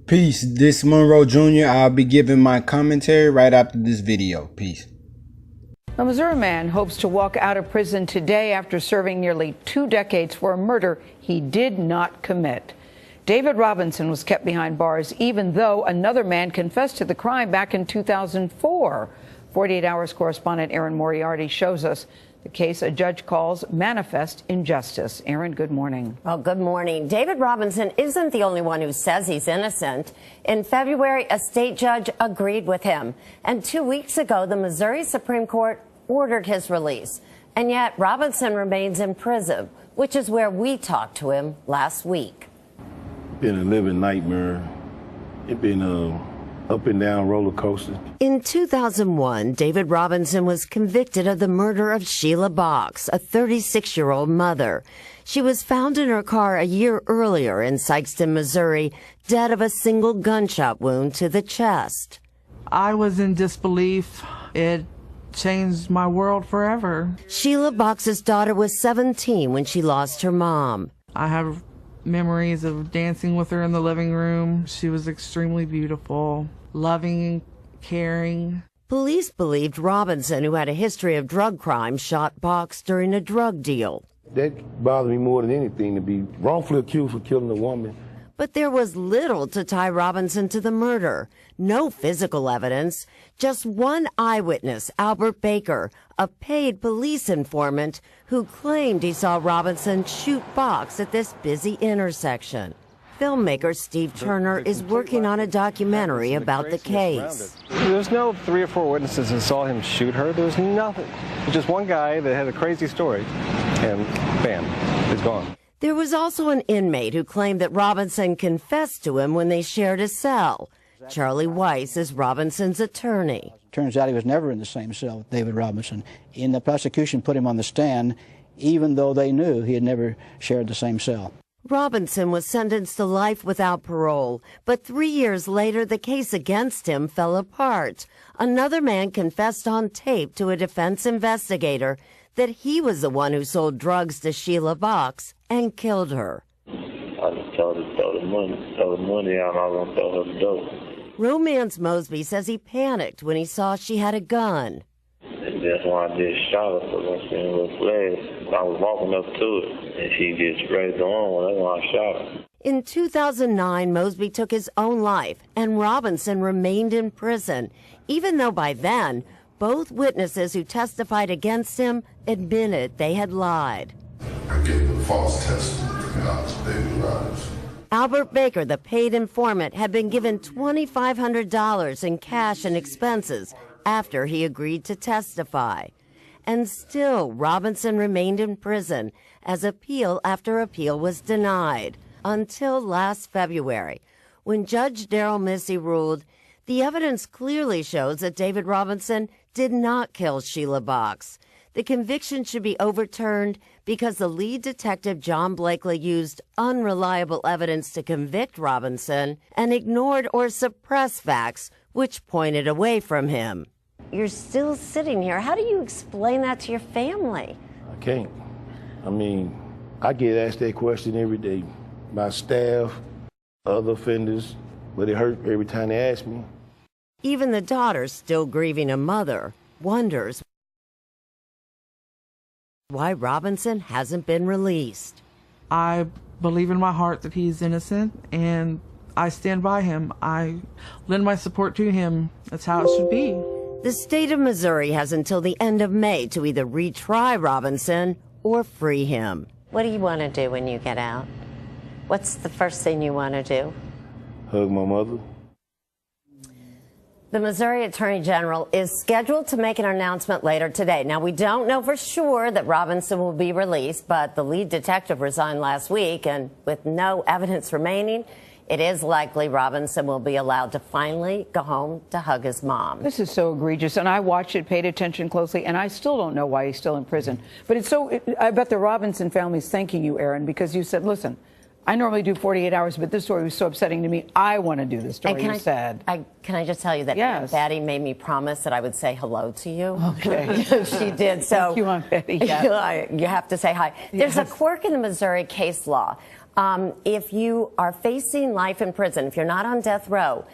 Peace, this is Monroe Jr. I'll be giving my commentary right after this video. Peace. A Missouri man hopes to walk out of prison today after serving nearly 2 decades for a murder he did not commit. David Robinson was kept behind bars even though another man confessed to the crime back in 2004. 48 Hours correspondent Erin Moriarty shows us the case a judge calls manifest injustice. Erin, good morning. Well, good morning. David Robinson isn't the only one who says he's innocent. In February, a state judge agreed with him. And 2 weeks ago, the Missouri Supreme Court ordered his release. And yet Robinson remains in prison, which is where we talked to him last week. Been a living nightmare. It's been up and down roller coaster. In 2001, David Robinson was convicted of the murder of Sheila Box, a 36-year-old mother. She was found in her car a year earlier in Sikeston, Missouri, dead of a single gunshot wound to the chest. I was in disbelief. It changed my world forever. Sheila Box's daughter was 17 when she lost her mom. I have memories of dancing with her in the living room. She was extremely beautiful, loving, caring. Police believed Robinson, who had a history of drug crime, shot Box during a drug deal. That bothered me more than anything, to be wrongfully accused for killing a woman. But there was little to tie Robinson to the murder. No physical evidence. Just one eyewitness, Albert Baker, a paid police informant who claimed he saw Robinson shoot Box at this busy intersection. Filmmaker Steve Turner is working on a documentary about the case. There's no 3 or 4 witnesses that saw him shoot her. There's nothing. It's just one guy that had a crazy story, and bam, it's gone. There was also an inmate who claimed that Robinson confessed to him when they shared a cell. Charlie Weiss is Robinson's attorney. Turns out he was never in the same cell with David Robinson. And the prosecution put him on the stand, even though they knew he had never shared the same cell. Robinson was sentenced to life without parole, but 3 years later, the case against him fell apart. Another man confessed on tape to a defense investigator that he was the one who sold drugs to Sheila Box and killed her. I just told her to throw the money out, and I was going to throw her the dope. Romance Mosby says he panicked when he saw she had a gun. And that's why I just shot her, because I seen her flash. I was walking up to it, and she just ready to go on. That's why I shot her. In 2009, Mosby took his own life, and Robinson remained in prison, even though by then, both witnesses who testified against him admitted they had lied. I gave a false testimony against David Robinson. Albert Baker, the paid informant, had been given $2,500 in cash and expenses after he agreed to testify. And still, Robinson remained in prison as appeal after appeal was denied, until last February, when Judge Darrell Missy ruled the evidence clearly shows that David Robinson did not kill Sheila Box. The conviction should be overturned because the lead detective, John Blakely, used unreliable evidence to convict Robinson and ignored or suppressed facts which pointed away from him. You're still sitting here. How do you explain that to your family? I can't. I mean, I get asked that question every day. My staff, other offenders, but it hurt every time they ask me. Even the daughter, still grieving a mother, wonders why Robinson hasn't been released. I believe in my heart that he's innocent, and I stand by him. I lend my support to him. That's how it should be. The state of Missouri has until the end of May to either retry Robinson or free him. What do you want to do when you get out? What's the first thing you want to do? Hug my mother. The Missouri Attorney General is scheduled to make an announcement later today. Now, we don't know for sure that Robinson will be released, but the lead detective resigned last week, and with no evidence remaining, it is likely Robinson will be allowed to finally go home to hug his mom. This is so egregious, and I watched it, paid attention closely, and I still don't know why he's still in prison. But I bet the Robinson family's thanking you, Erin, because you said, listen, I normally do 48 hours, but this story was so upsetting to me. I want to do the story. And You said. can I just tell you that Yes. Aunt Betty made me promise that I would say hello to you? Okay. She did. So Thank you, Aunt Betty. Yeah. you have to say hi. There's a quirk in the Missouri case law. If you are facing life in prison, if you're not on death row,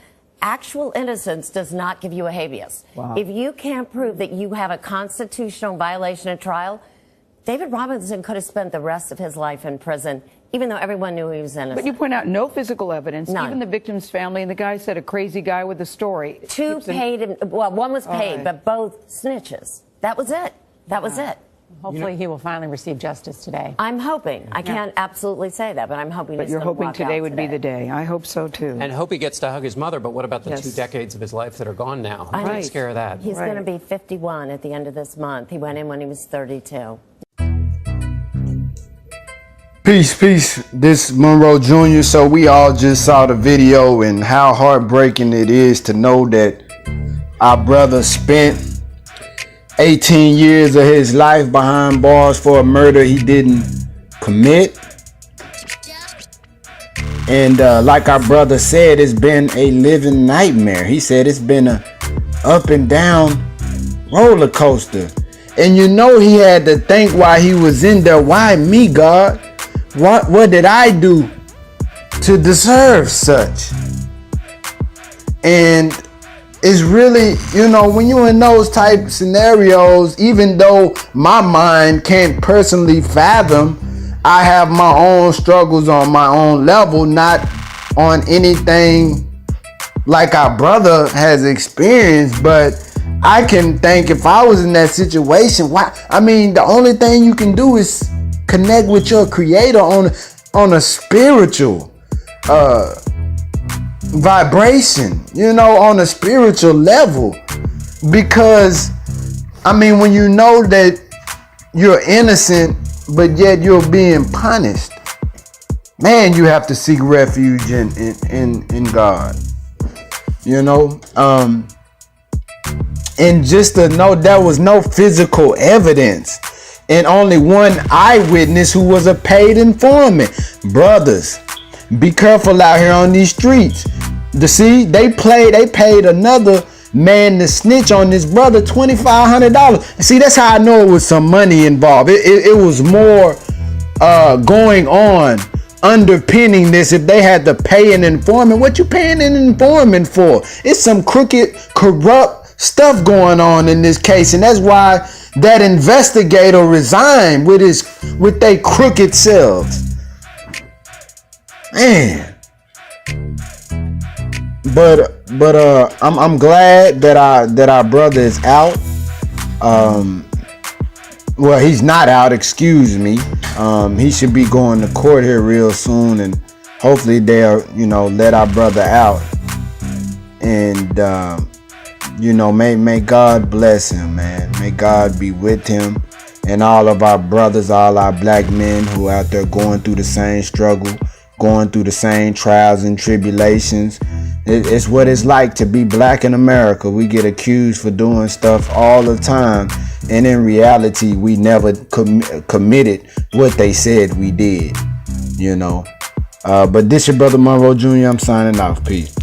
actual innocence does not give you a habeas. Wow. If you can't prove that you have a constitutional violation at trial, David Robinson could have spent the rest of his life in prison, even though everyone knew he was innocent. But you point out no physical evidence. None. Even the victim's family, and the guy said a crazy guy with a story. Two paid, well, one was paid, but both snitches. That was it. That was it. Hopefully he will finally receive justice today. I'm hoping. I can't absolutely say that, but I'm hoping. But you're hoping today would be the day. I hope so too. And hope he gets to hug his mother. But what about the 2 decades of his life that are gone now? Who takes care of that? He's going to be 51 at the end of this month. He went in when he was 32. Peace, peace. This Monroe Jr. So we all just saw the video and how heartbreaking it is to know that our brother spent 18 years of his life behind bars for a murder he didn't commit. And like our brother said, it's been a living nightmare. He said it's been a up and down roller coaster. And you know he had to think while he was in there, why me, God? What did I do to deserve such? And it's really, you know, when you're in those type scenarios, even though my mind can't personally fathom, I have my own struggles on my own level, not on anything like our brother has experienced, but I can think if I was in that situation, why? I mean, the only thing you can do is connect with your creator on a spiritual vibration, you know, on a spiritual level. Because I mean, when you know that you're innocent but yet you're being punished, man, you have to seek refuge in God, you know. And just to know there was no physical evidence and only one eyewitness who was a paid informant. Brothers, be careful out here on these streets. They paid another man to snitch on this brother $2,500. See, that's how I know it was some money involved. It was more going on underpinning this. If they had to pay an informant, what you paying an informant for? It's some crooked, corrupt stuff going on in this case, and that's why that investigator resigned with their crooked selves. Man. But I'm glad that our brother is out. Well, he's not out, excuse me. He should be going to court here real soon, and hopefully they'll, you know, let our brother out. And you know, may God bless him, man. May God be with him and all of our brothers, all our black men who are out there going through the same struggle, going through the same trials and tribulations. It's what it's like to be black in America. We get accused for doing stuff all the time, and in reality, we never committed what they said we did, you know. But this your brother Monroe Jr. I'm signing off. Peace.